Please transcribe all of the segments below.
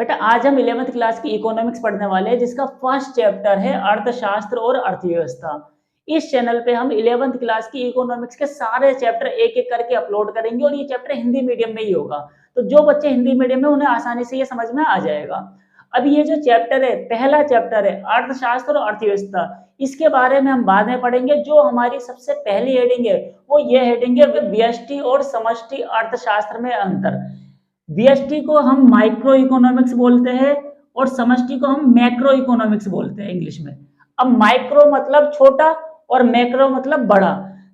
बेटा आज हम 11th क्लास की इकोनॉमिक्स पढ़ने वाले हैं जिसका फर्स्ट चैप्टर है अर्थशास्त्र और अर्थव्यवस्था। इस चैनल पे हम 11th क्लास की इकोनॉमिक्स के सारे चैप्टर एक एक करके अपलोड करेंगे और ये चैप्टर हिंदी मीडियम में ही होगा। तो जो बच्चे हिंदी मीडियम में उन्हें आसानी से ये समझ में आ जाएगा। अब ये जो चैप्टर है पहला चैप्टर है अर्थशास्त्र और अर्थव्यवस्था, इसके बारे में हम बाद में पढ़ेंगे। जो हमारी सबसे पहली हेडिंग है वो ये हेडिंग है व्यष्टि और समष्टि अर्थशास्त्र में अंतर। व्यष्टि को हम माइक्रो इकोनॉमिक्स बोलते हैं और समष्टि को हम मैक्रो इकोनॉमिक्स बोलते हैं इंग्लिश में। अब माइक्रो मतलब छोटा और मैक्रो मतलब बड़ा।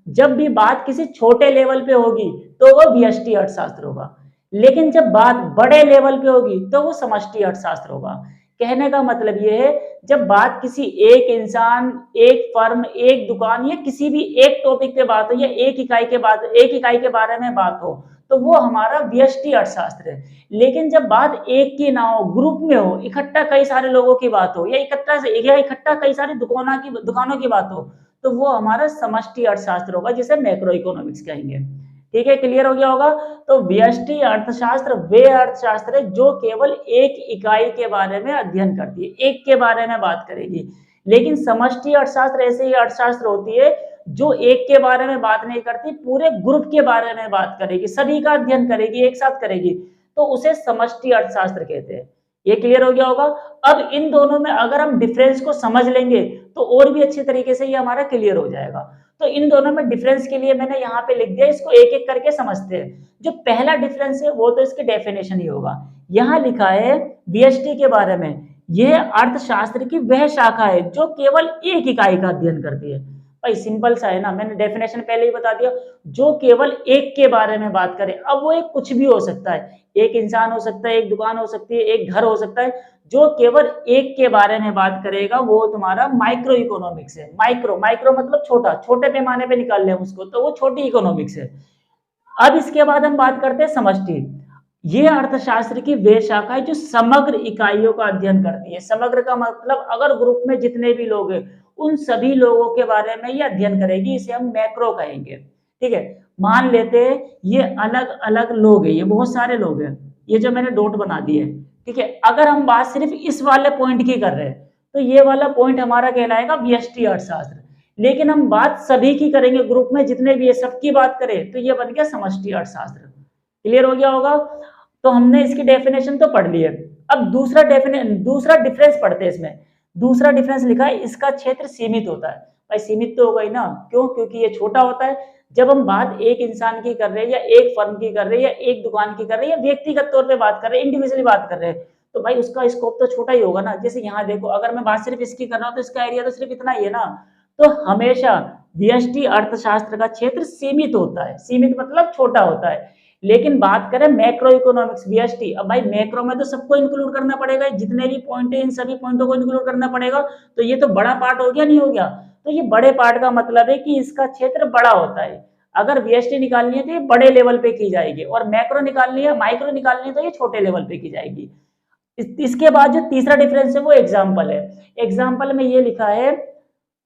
जब भी बात किसी छोटे लेवल पे होगी तो वो व्यष्टि अर्थशास्त्र होगा, लेकिन जब बात बड़े लेवल पे होगी तो वो समष्टि अर्थशास्त्र होगा। कहने का मतलब ये है, जब बात किसी एक इंसान, एक फर्म, एक दुकान या किसी भी एक टॉपिक पे बात हो या एक इकाई के बारे में बात हो तो वो हमारा व्यष्टि अर्थशास्त्र है। लेकिन जब बात एक की ना हो, ग्रुप में हो, इकट्ठा कई सारे लोगों की बात हो या इकट्ठा कई सारी दुकानों की बात हो तो वो हमारा समष्टि अर्थशास्त्र होगा, जिसे मैक्रो इकोनॉमिक्स कहेंगे। ठीक है, क्लियर हो गया होगा। तो व्यष्टि अर्थशास्त्र वे अर्थशास्त्र है जो केवल एक इकाई के बारे में अध्ययन करती है, एक के बारे में बात करेगी। लेकिन समष्टि अर्थशास्त्र ऐसे ही अर्थशास्त्र होती है जो एक के बारे में बात नहीं करती, पूरे ग्रुप के बारे में बात करेगी, सभी का अध्ययन करेगी, एक साथ करेगी, तो उसे समष्टि अर्थशास्त्र कहते हैं। ये क्लियर हो गया होगा। अब इन दोनों में अगर हम डिफरेंस को समझ लेंगे तो और भी अच्छे तरीके से ये हमारा क्लियर हो जाएगा। तो इन दोनों में डिफरेंस के लिए मैंने यहाँ पे लिख दिया, इसको एक एक करके समझते हैं। जो पहला डिफरेंस है वो तो इसकी डेफिनेशन ही होगा। यहाँ लिखा है व्यष्टि के बारे में, यह अर्थशास्त्र की वह शाखा है जो केवल एक इकाई का अध्ययन करती है। भाई सिंपल सा है ना, मैंने डेफिनेशन पहले ही बता दिया। जो केवल एक के बारे में बात करे, अब वो एक कुछ भी हो सकता है, एक इंसान हो सकता है, एक दुकान हो सकती है, एक घर हो सकता है। जो केवल एक के बारे में बात करेगा वो तुम्हारा माइक्रो इकोनॉमिक्स है। माइक्रो माइक्रो मतलब छोटा, छोटे पैमाने पे निकाल लें उसको तो वो छोटी इकोनॉमिक्स है। अब इसके बाद हम बात करते हैं समष्टि। ये अर्थशास्त्र की वे शाखा है जो समग्र इकाइयों का अध्ययन करती है। समग्र का मतलब अगर ग्रुप में जितने भी लोग हैं उन सभी लोगों के बारे में ये अध्ययन करेगी, इसे हम मैक्रो कहेंगे। ठीक है, मान लेते हैं ये अलग अलग लोग हैं, ये बहुत सारे लोग हैं, ये जो मैंने डॉट बना दिए। ठीक है, अगर हम बात सिर्फ इस वाले पॉइंट की कर रहे हैं तो ये वाला पॉइंट हमारा कहलाएगा व्यष्टि अर्थशास्त्र। लेकिन हम बात सभी की करेंगे, ग्रुप में जितने भी है सबकी बात करें तो ये बन गया समष्टि अर्थशास्त्र। क्लियर हो गया होगा। तो हमने इसकी डेफिनेशन तो पढ़ ली है। अब दूसरा डिफरेंस पढ़ते हैं। इसमें दूसरा डिफरेंस लिखा है, इसका क्षेत्र सीमित होता है। भाई सीमित तो होगा ही ना, क्यों? क्योंकि ये छोटा होता है। जब हम बात एक इंसान की कर रहे हैं या एक फर्म की कर रहे हैं या एक दुकान की कर रहे हैं या व्यक्तिगत तौर पे बात कर रहे हैं, इंडिविजुअली बात कर रहे हैं, तो भाई उसका स्कोप तो छोटा ही होगा ना। जैसे यहाँ देखो, अगर मैं बात सिर्फ इसकी कर रहा हूँ तो इसका एरिया तो सिर्फ इतना ही है ना। तो हमेशा व्यष्टि अर्थशास्त्र का क्षेत्र सीमित होता है, सीमित मतलब छोटा होता है। लेकिन बात करें मैक्रो इकोनॉमिक्स व्यष्टि, अब भाई मैक्रो में तो सबको इंक्लूड करना पड़ेगा, जितने भी पॉइंट है इन सभी पॉइंटों को इंक्लूड करना पड़ेगा। तो ये तो बड़ा पार्ट हो गया, नहीं हो गया? तो ये बड़े पार्ट का मतलब है कि इसका क्षेत्र बड़ा होता है। अगर व्यष्टि निकालनी है तो ये बड़े लेवल पे की जाएगी और मैक्रो निकालनी है, माइक्रो निकालनी है तो ये छोटे लेवल पे की जाएगी। इसके बाद जो तीसरा डिफरेंस है वो एग्जाम्पल है। एग्जाम्पल में ये लिखा है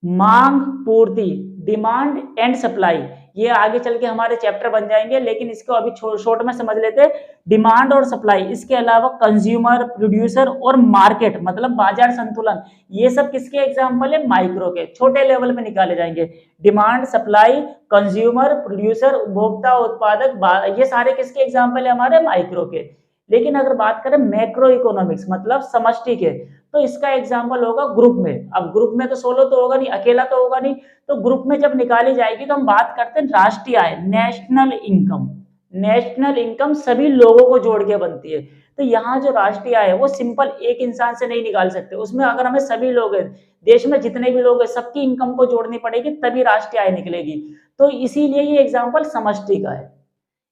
मांग पूर्ति, डिमांड एंड सप्लाई। ये आगे चल के हमारे चैप्टर बन जाएंगे, लेकिन इसको अभी शॉर्ट में समझ लेते हैं। डिमांड और सप्लाई, इसके अलावा कंज्यूमर, प्रोड्यूसर और मार्केट मतलब बाजार संतुलन, ये सब किसके एग्जाम्पल है? माइक्रो के, छोटे लेवल में निकाले जाएंगे। डिमांड, सप्लाई, कंज्यूमर, प्रोड्यूसर, उपभोक्ता, उत्पादक, ये सारे किसके एग्जाम्पल है? हमारे माइक्रो के। लेकिन अगर बात करें मैक्रो इकोनॉमिक्स मतलब समष्टि के, तो इसका एग्जाम्पल होगा ग्रुप में। अब ग्रुप में तो सोलो तो होगा नहीं, अकेला तो होगा नहीं, तो ग्रुप में जब निकाली जाएगी तो हम बात करते हैं राष्ट्रीय आय, नेशनल इनकम। नेशनल इनकम सभी लोगों को जोड़ के बनती है। तो यहाँ जो राष्ट्रीय आय है वो सिंपल एक इंसान से नहीं निकाल सकते, उसमें अगर हमें सभी लोग हैं, देश में जितने भी लोग हैं, सबकी इनकम को जोड़नी पड़ेगी तभी राष्ट्रीय आय निकलेगी। तो इसीलिए ये एग्जाम्पल समष्टि का है।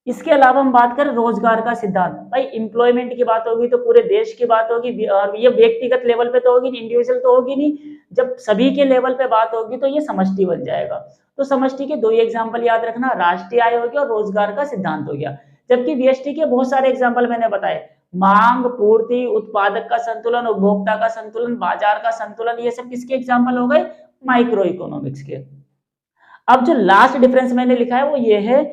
इसके अलावा हम बात करें रोजगार का सिद्धांत, भाई एम्प्लॉयमेंट की बात होगी तो पूरे देश की बात होगी, और ये व्यक्तिगत लेवल पे तो होगी नहीं, इंडिविजुअल तो होगी नहीं। जब सभी के लेवल पे बात होगी तो ये समष्टि बन जाएगा। तो समष्टि के दो ही एग्जाम्पल याद रखना, राष्ट्रीय आय हो गया और रोजगार का सिद्धांत हो गया। जबकि व्यष्टि के बहुत सारे एग्जाम्पल मैंने बताए, मांग पूर्ति, उत्पादक का संतुलन, उपभोक्ता का संतुलन, बाजार का संतुलन, ये सब किसके एग्जाम्पल हो गए? माइक्रो इकोनॉमिक्स के। अब जो लास्ट डिफरेंस मैंने लिखा है वो ये है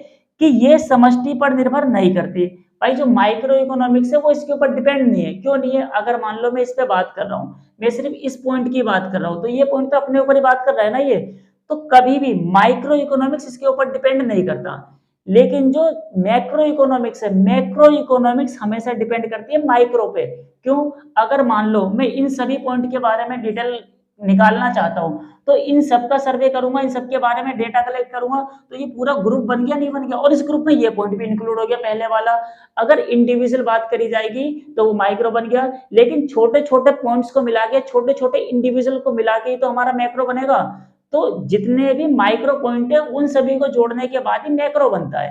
कि ये समष्टि पर निर्भर नहीं करती। भाई जो माइक्रो इकोनॉमिक्स है वो इसके ऊपर डिपेंड नहीं है। क्यों नहीं है? अगर मान लो मैं इस पे बात कर रहा हूँ, मैं सिर्फ इस पॉइंट की बात कर रहा हूँ, तो ये पॉइंट तो अपने ऊपर ही बात कर रहा है ना ये। तो कभी भी माइक्रो इकोनॉमिक्स इसके ऊपर डिपेंड नहीं करता। लेकिन जो मैक्रो इकोनॉमिक्स है, मैक्रो इकोनॉमिक्स हमेशा डिपेंड करती है माइक्रो पे। क्यों? अगर मान लो मैं इन सभी पॉइंट के बारे में डिटेल निकालना चाहता हूँ, तो इन सब का सर्वे करूंगा, इन सब के बारे में डेटा कलेक्ट करूंगा, तो ये पूरा ग्रुप बन गया नहीं बन गया? और इस ग्रुप में ये पॉइंट भी इंक्लूड हो गया पहले वाला। अगर इंडिविजुअल बात करी जाएगी तो वो माइक्रो बन गया, लेकिन छोटे छोटे पॉइंट्स को मिला के, छोटे छोटे इंडिविजुअल को मिला के तो हमारा मैक्रो बनेगा। तो जितने भी माइक्रो पॉइंट है उन सभी को जोड़ने के बाद ही मैक्रो बनता है।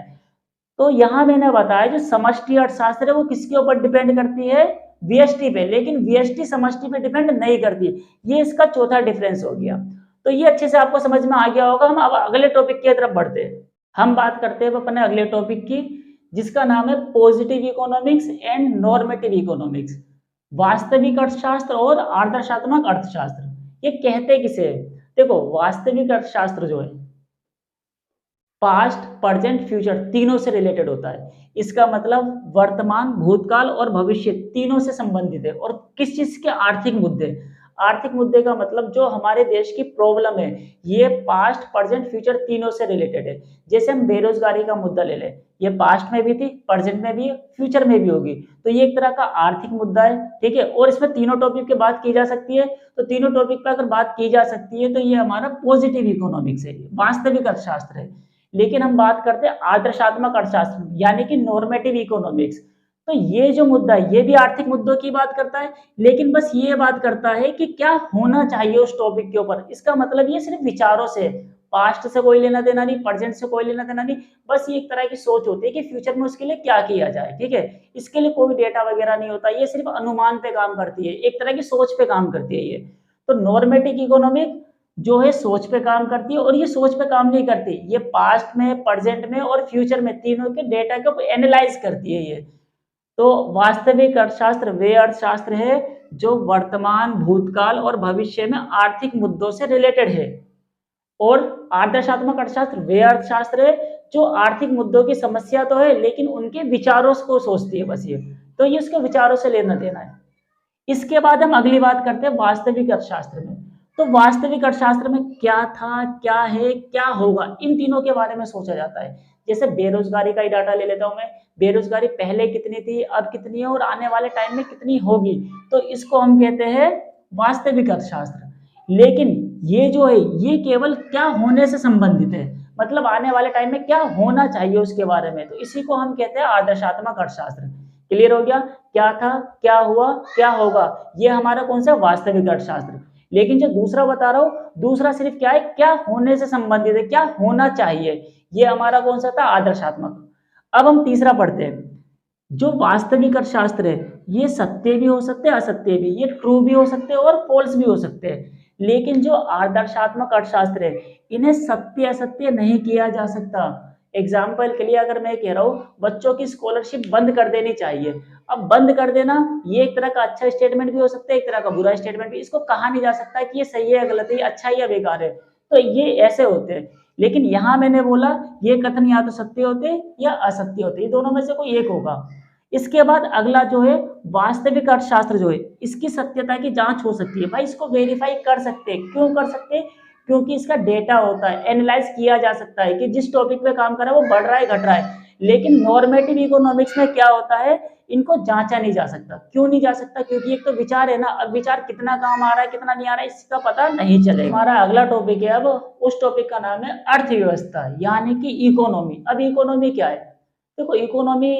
तो यहाँ मैंने बताया जो समष्टि अर्थशास्त्र है वो किसके ऊपर डिपेंड करती है? वीएसटी पे, लेकिन वीएसटी समष्टि पे डिपेंड नहीं करती। ये इसका चौथा डिफरेंस हो गया। तो ये अच्छे से आपको समझ में आ गया होगा। हम अब अगले टॉपिक की तरफ बढ़ते हैं। हम बात करते हैं अपने अगले टॉपिक की, जिसका नाम है positive economics and normative economics. वास्तविक अर्थशास्त्र और आदर्शात्मक अर्थशास्त्र। ये कहते किसे? देखो, वास्तविक अर्थशास्त्र जो है पास्ट, प्रेजेंट, फ्यूचर तीनों से रिलेटेड होता है। इसका मतलब वर्तमान, भूतकाल और भविष्य तीनों से संबंधित है। और किस चीज के? आर्थिक मुद्दे। आर्थिक मुद्दे का मतलब जो हमारे देश की प्रॉब्लम है, ये पास्ट, प्रेजेंट, फ्यूचर तीनों से रिलेटेड है। जैसे हम बेरोजगारी का मुद्दा ले लें, ये पास्ट में भी थी, प्रेजेंट में भी है, फ्यूचर में भी होगी। तो ये एक तरह का आर्थिक मुद्दा है, ठीक है। और इसमें तीनों टॉपिक की बात की जा सकती है। तो तीनों टॉपिक पर अगर बात की जा सकती है तो ये हमारा पॉजिटिव इकोनॉमिक्स है, वास्तविक अर्थशास्त्र है। लेकिन हम बात करते हैं आदर्शात्मक अर्थशास्त्र, यानी कि नॉर्मेटिव इकोनॉमिक्स। तो ये जो मुद्दा है ये भी आर्थिक मुद्दों की बात करता है, लेकिन बस ये बात करता है कि क्या होना चाहिए उस टॉपिक के ऊपर। इसका मतलब ये सिर्फ विचारों से, पास्ट से कोई लेना देना नहीं, प्रेजेंट से कोई लेना देना नहीं। बस ये एक तरह की सोच होती है कि फ्यूचर में उसके लिए क्या किया जाए, ठीक है। इसके लिए कोई डेटा वगैरह नहीं होता, ये सिर्फ अनुमान पे काम करती है, एक तरह की सोच पे काम करती है ये। तो नॉर्मेटिव इकोनॉमिक जो है सोच पे काम करती है, और ये सोच पे काम नहीं करती, ये पास्ट में, प्रेजेंट में और फ्यूचर में तीनों के डेटा को एनालाइज करती है ये। तो वास्तविक अर्थशास्त्र वे अर्थशास्त्र है जो वर्तमान, भूतकाल और भविष्य में आर्थिक मुद्दों से रिलेटेड है। और आदर्शात्मक अर्थशास्त्र वे अर्थशास्त्र है जो आर्थिक मुद्दों की समस्या तो है, लेकिन उनके विचारों को सोचती है बस ये। तो ये उसके विचारों से लेना देना है। इसके बाद हम अगली बात करते हैं वास्तविक अर्थशास्त्र में। तो वास्तविक अर्थशास्त्र में क्या था, क्या है, क्या होगा, इन तीनों के बारे में सोचा जाता है। जैसे बेरोजगारी का ही डाटा ले लेता हूं मैं। बेरोजगारी पहले कितनी थी, अब कितनी है और आने वाले टाइम में कितनी होगी, तो इसको हम कहते हैं वास्तविक अर्थशास्त्र। लेकिन ये जो है ये केवल क्या होने से संबंधित है, मतलब आने वाले टाइम में क्या होना चाहिए उसके बारे में, तो इसी को हम कहते हैं आदर्शात्मक अर्थशास्त्र। क्लियर हो गया? क्या था, क्या हुआ, क्या होगा, ये हमारा कौन सा वास्तविक अर्थशास्त्र। लेकिन जो दूसरा बता रहा हूं, दूसरा सिर्फ क्या है, क्या होने से संबंधित है, क्या होना चाहिए, ये हमारा कौन सा था, आदर्शात्मक। अब हम तीसरा पढ़ते हैं। जो वास्तविक अर्थशास्त्र है ये सत्य भी हो सकते हैं, असत्य भी, ये ट्रू भी हो सकते हैं और फॉल्स भी हो सकते हैं। लेकिन जो आदर्शात्मक अर्थशास्त्र है इन्हें सत्य असत्य नहीं किया जा सकता। एग्जाम्पल के लिए अगर मैं कह रहा हूँ बच्चों की स्कॉलरशिप बंद कर देनी चाहिए, अब बंद कर देना ये एक तरह का अच्छा स्टेटमेंट भी हो सकता है, एक तरह का बुरा स्टेटमेंट भी। इसको कहा नहीं जा सकता कि ये सही है, गलत है, अच्छा है या बेकार है। तो ये ऐसे होते हैं। लेकिन यहाँ मैंने बोला ये कथन या तो सत्य होते या असत्य होते, ये दोनों में से कोई एक होगा। इसके बाद अगला जो है वास्तविक अर्थशास्त्र जो है इसकी सत्यता की जांच हो सकती है। भाई इसको वेरीफाई कर सकते हैं। क्यों कर सकते हैं? क्योंकि इसका डेटा होता है, एनालाइज किया जा सकता है कि जिस टॉपिक पे काम कर रहा है वो बढ़ रहा है, घट रहा है। लेकिन नॉर्मेटिव इकोनॉमिक्स में क्या होता है, इनको जांचा नहीं जा सकता। क्यों नहीं जा सकता? क्योंकि एक तो विचार है ना, अब विचार कितना काम आ रहा है कितना नहीं आ रहा है इसका पता नहीं चलेगा। हमारा अगला टॉपिक है, अब उस टॉपिक का नाम है अर्थव्यवस्था यानी कि इकोनॉमी। अब इकोनॉमी क्या है? देखो, इकोनॉमी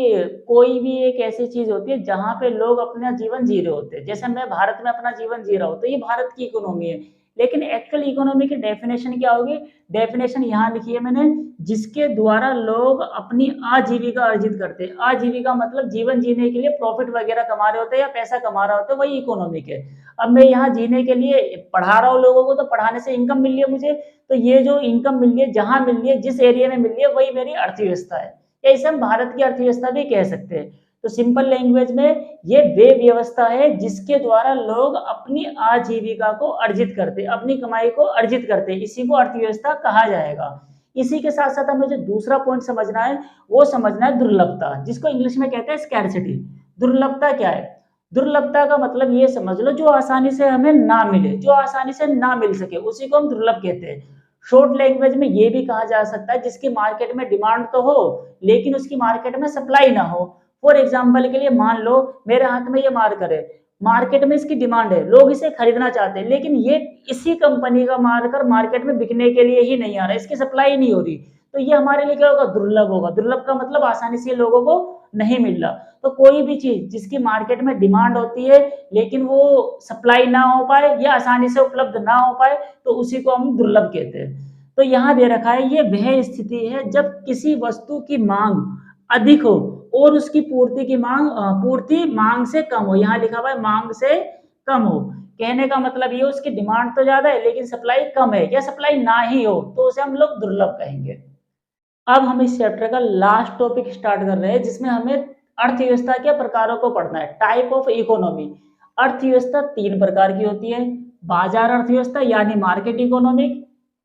कोई भी एक ऐसी चीज होती है जहां पे लोग अपना जीवन जी रहे होते हैं। जैसे मैं भारत में अपना जीवन जी रहा हूँ तो ये भारत की इकोनॉमी है। लेकिन एक्चुअल इकोनॉमी की डेफिनेशन क्या होगी? डेफिनेशन यहाँ लिखी है मैंने, जिसके द्वारा लोग अपनी आजीविका अर्जित करते हैं। आजीविका मतलब जीवन जीने के लिए प्रॉफिट वगैरह कमा रहे होते हैं या पैसा कमा रहे होते हैं, वही इकोनॉमिक है। अब मैं यहाँ जीने के लिए पढ़ा रहा हूँ लोगों को, तो पढ़ाने से इनकम मिल रही है मुझे, तो ये जो इनकम मिल रही है, जहां मिल रही है, जिस एरिया में मिल रही है, वही मेरी अर्थव्यवस्था है। या इसे हम भारत की अर्थव्यवस्था भी कह सकते हैं। तो सिंपल लैंग्वेज में ये वे व्यवस्था है जिसके द्वारा लोग अपनी आजीविका को अर्जित करते, अपनी कमाई को अर्जित करते, इसी को अर्थव्यवस्था कहा जाएगा। इसी के साथ साथ हमें जो दूसरा पॉइंट समझना है वो समझना है दुर्लभता, जिसको इंग्लिश में कहते हैं स्कैर्सिटी। दुर्लभता क्या है? दुर्लभता का मतलब ये समझ लो जो आसानी से हमें ना मिले, जो आसानी से ना मिल सके, उसी को हम दुर्लभ कहते हैं। शॉर्ट लैंग्वेज में ये भी कहा जा सकता है जिसकी मार्केट में डिमांड तो हो लेकिन उसकी मार्केट में सप्लाई ना हो। फॉर एग्जाम्पल के लिए मान लो मेरे हाथ में ये मार्कर है, मार्केट में इसकी डिमांड है, लोग इसे खरीदना चाहते हैं, लेकिन ये इसी कंपनी का मार्कर मार्केट में बिकने के लिए ही नहीं आ रहा, इसकी सप्लाई नहीं हो रही, तो ये हमारे लिए क्या होगा? दुर्लभ होगा। दुर्लभ का मतलब आसानी से लोगों को नहीं मिल रहा। तो कोई भी चीज जिसकी मार्केट में डिमांड होती है लेकिन वो सप्लाई ना हो पाए या आसानी से उपलब्ध ना हो पाए तो उसी को हम दुर्लभ कहते हैं। तो यहाँ दे रखा है ये वह स्थिति है जब किसी वस्तु की मांग अधिक हो और उसकी पूर्ति मांग से कम हो। यहाँ लिखा हुआ है मांग से कम हो, कहने का मतलब ये उसकी डिमांड तो ज्यादा है लेकिन सप्लाई कम है या सप्लाई ना ही हो तो उसे हम लोग दुर्लभ कहेंगे। अब हम इस चैप्टर का लास्ट टॉपिक स्टार्ट कर रहे हैं जिसमें हमें अर्थव्यवस्था के प्रकारों को पढ़ना है, टाइप ऑफ इकोनॉमी। अर्थव्यवस्था तीन प्रकार की होती है, बाजार अर्थव्यवस्था यानी मार्केट इकोनॉमिक,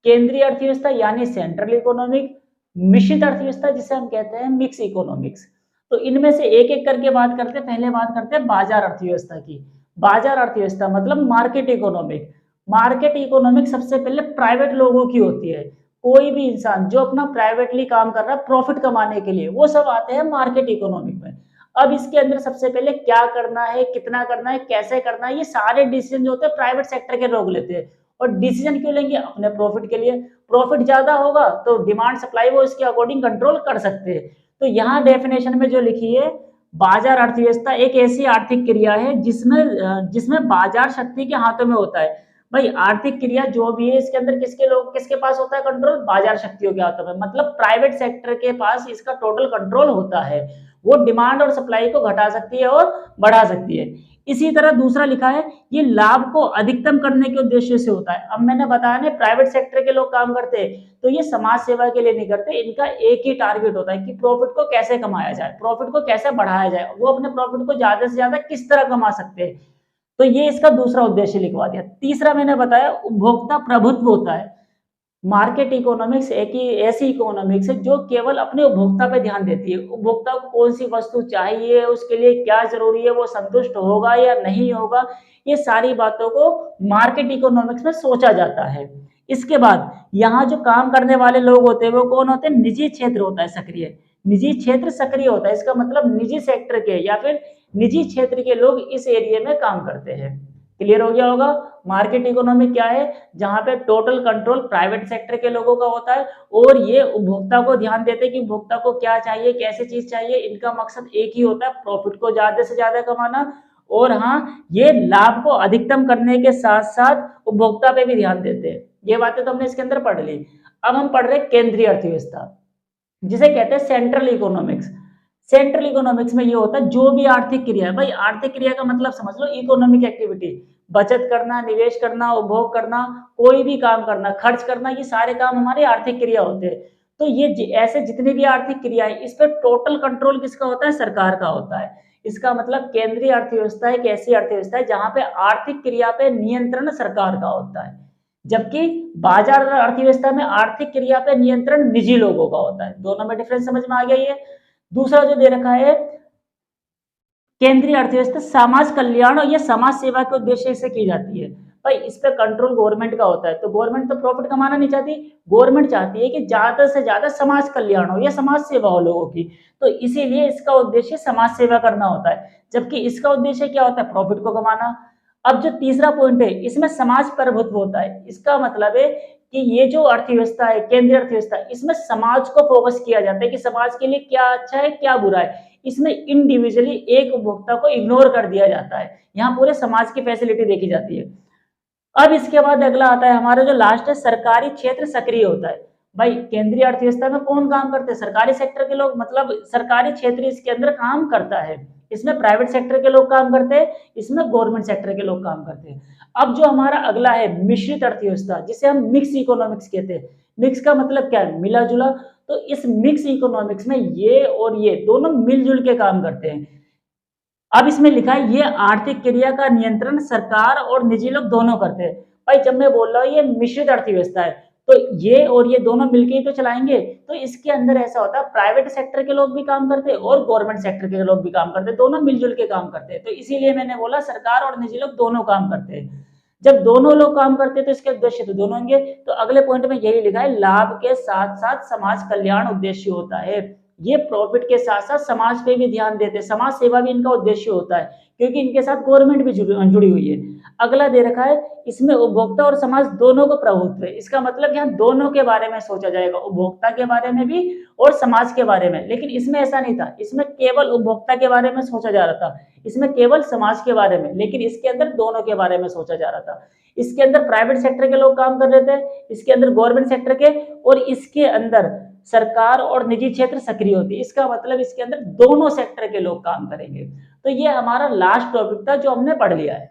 केंद्रीय अर्थव्यवस्था यानी सेंट्रल इकोनॉमिक, मिश्रित अर्थव्यवस्था जिसे हम कहते हैं मिक्स इकोनॉमिक्स। तो इनमें से एक एक करके बात करते हैं। पहले बात करते हैं बाजार अर्थव्यवस्था की। बाजार अर्थव्यवस्था मतलब मार्केट इकोनॉमिक। मार्केट इकोनॉमिक सबसे पहले प्राइवेट लोगों की होती है। कोई भी इंसान जो अपना प्राइवेटली काम कर रहा है प्रॉफिट कमाने के लिए, वो सब आते हैं मार्केट इकोनॉमिक में। अब इसके अंदर सबसे पहले क्या करना है, कितना करना है, कैसे करना है, ये सारे डिसीजन जो होते हैं प्राइवेट सेक्टर के लोग लेते हैं। और डिसीजन क्यों लेंगे? अपने प्रॉफिट के लिए। प्रॉफिट ज्यादा होगा तो डिमांड सप्लाई वो इसके अकॉर्डिंग कंट्रोल कर सकते हैं। तो यहाँ डेफिनेशन में जो लिखी है, बाजार अर्थव्यवस्था एक ऐसी आर्थिक क्रिया है जिसमें बाजार शक्ति के हाथों में होता है। भाई आर्थिक क्रिया जो भी है इसके अंदर किसके पास होता है कंट्रोल? बाजार शक्तियों के हाथों में, मतलब प्राइवेट सेक्टर के पास इसका टोटल कंट्रोल होता है। वो डिमांड और सप्लाई को घटा सकती है और बढ़ा सकती है। इसी तरह दूसरा लिखा है ये लाभ को अधिकतम करने के उद्देश्य से होता है। अब मैंने बताया ना प्राइवेट सेक्टर के लोग काम करते हैं तो ये समाज सेवा के लिए नहीं करते, इनका एक ही टारगेट होता है कि प्रॉफिट को कैसे कमाया जाए, प्रॉफिट को कैसे बढ़ाया जाए, वो अपने प्रॉफिट को ज्यादा से ज्यादा किस तरह कमा सकते हैं। तो ये इसका दूसरा उद्देश्य लिखवा दिया। तीसरा मैंने बताया उपभोक्ता प्रभुत्व होता है। मार्केट इकोनॉमिक्स एक ही ऐसी इकोनॉमिक्स है जो केवल अपने उपभोक्ता पे ध्यान देती है। उपभोक्ता को कौन सी वस्तु चाहिए, उसके लिए क्या जरूरी है, वो संतुष्ट होगा या नहीं होगा, ये सारी बातों को मार्केट इकोनॉमिक्स में सोचा जाता है। इसके बाद यहाँ जो काम करने वाले लोग होते हैं वो कौन होते हैं? निजी क्षेत्र होता है सक्रिय। निजी क्षेत्र सक्रिय होता है, इसका मतलब निजी सेक्टर के या फिर निजी क्षेत्र के लोग इस एरिया में काम करते हैं। क्लियर हो गया होगा। मार्केट इकोनॉमी क्या है? जहां पे टोटल कंट्रोल प्राइवेट सेक्टर के लोगों का होता है और ये उपभोक्ता को ध्यान देते हैं कि उपभोक्ता को क्या चाहिए, कैसी चीज चाहिए। इनका मकसद एक ही होता है, प्रॉफिट को ज्यादा से ज्यादा कमाना। और हाँ, ये लाभ को अधिकतम करने के साथ साथ उपभोक्ता पे भी ध्यान देते हैं। ये बातें तो हमने इसके अंदर पढ़ ली। अब हम पढ़ रहे हैं केंद्रीय अर्थव्यवस्था, जिसे कहते हैं सेंट्रल इकोनॉमिक्स। सेंट्रल इकोनॉमिक्स में ये होता है जो भी आर्थिक क्रिया है। भाई आर्थिक क्रिया का मतलब समझ लो इकोनॉमिक एक्टिविटी, बचत करना, निवेश करना, उपभोग करना, कोई भी काम करना, खर्च करना, ये सारे काम हमारे आर्थिक क्रिया होते हैं। तो ये ऐसे जितनी भी आर्थिक क्रिया है इस पर टोटल कंट्रोल किसका होता है? सरकार का होता है। इसका मतलब केंद्रीय अर्थव्यवस्था एक ऐसी अर्थव्यवस्था है जहां पे आर्थिक क्रिया पे नियंत्रण सरकार का होता है, जबकि बाजार अर्थव्यवस्था में आर्थिक क्रिया पे नियंत्रण निजी लोगों का होता है। दोनों में डिफरेंस समझ में आ गया। ये दूसरा जो दे रखा है केंद्रीय अर्थव्यवस्था समाज कल्याण और ये समाज सेवा के उद्देश्य से की जाती है। भाई इस पे कंट्रोल गवर्नमेंट का होता है। तो गवर्नमेंट तो प्रॉफिट कमाना नहीं चाहती, गवर्नमेंट चाहती है कि ज्यादा से ज्यादा समाज कल्याण हो या समाज सेवा हो लोगों की। तो इसीलिए इसका उद्देश्य समाज सेवा करना होता है, जबकि इसका उद्देश्य क्या होता है? प्रॉफिट को कमाना। अब जो तीसरा पॉइंट है इसमें समाज प्रभुत्व होता है। इसका मतलब है कि ये जो अर्थव्यवस्था है केंद्रीय अर्थव्यवस्था, इसमें समाज को फोकस किया जाता है कि समाज के लिए क्या अच्छा है क्या बुरा है। इसमें इंडिविजुअली एक उपभोक्ता को इग्नोर कर दिया जाता है, यहाँ पूरे समाज की फैसिलिटी देखी जाती है। अब इसके बाद अगला आता है हमारा जो लास्ट है सरकारी क्षेत्र सक्रिय होता है। भाई केंद्रीय अर्थव्यवस्था में कौन काम करते हैं? सरकारी सेक्टर के लोग, मतलब सरकारी क्षेत्र इसके अंदर काम करता है। इसमें प्राइवेट सेक्टर के लोग काम करते हैं, इसमें गवर्नमेंट सेक्टर के लोग काम करते हैं। अब जो हमारा अगला है मिश्रित अर्थव्यवस्था, जिसे हम मिक्स इकोनॉमिक्स कहते हैं। मिक्स का मतलब क्या है? मिला जुला। तो इस मिक्स इकोनॉमिक्स में ये और ये दोनों मिलजुल के काम करते हैं। अब इसमें लिखा है ये आर्थिक क्रिया का नियंत्रण सरकार और निजी लोग दोनों करते हैं। भाई जब मैं बोल रहा हूँ ये मिश्रित अर्थव्यवस्था है तो ये और ये दोनों मिलके ही तो चलाएंगे। तो इसके अंदर ऐसा होता है, प्राइवेट सेक्टर के लोग भी काम करते हैं और गवर्नमेंट सेक्टर के लोग भी काम करते हैं, दोनों मिलजुल के काम करते हैं। तो इसीलिए मैंने बोला सरकार और निजी लोग दोनों काम करते हैं। जब दोनों लोग काम करते हैं तो इसके उद्देश्य तो दोनों होंगे। तो अगले पॉइंट में यही लिखा है, लाभ के साथ साथ समाज कल्याण उद्देश्य होता है। ये प्रॉफिट के साथ साथ समाज पे भी ध्यान देते हैं, समाज सेवा भी इनका उद्देश्य होता है, क्योंकि इनके साथ गवर्नमेंट भी जुड़ी हुई है। अगला दे रखा है, इसमें उपभोक्ता और समाज दोनों को प्रभुत्व है। इसका मतलब यहाँ दोनों के बारे में सोचा जाएगा, उपभोक्ता के बारे में भी और समाज के बारे में। लेकिन इसमें ऐसा नहीं था, इसमें केवल उपभोक्ता के बारे में सोचा जा रहा था, इसमें केवल समाज के बारे में, लेकिन इसके अंदर दोनों के बारे में सोचा जा रहा था। इसके अंदर प्राइवेट सेक्टर के लोग काम कर रहे थे, इसके अंदर गवर्नमेंट सेक्टर के, और इसके अंदर सरकार और निजी क्षेत्र सक्रिय होती है। इसका मतलब इसके अंदर दोनों सेक्टर के लोग काम करेंगे। तो ये हमारा लास्ट टॉपिक था जो हमने पढ़ लिया है।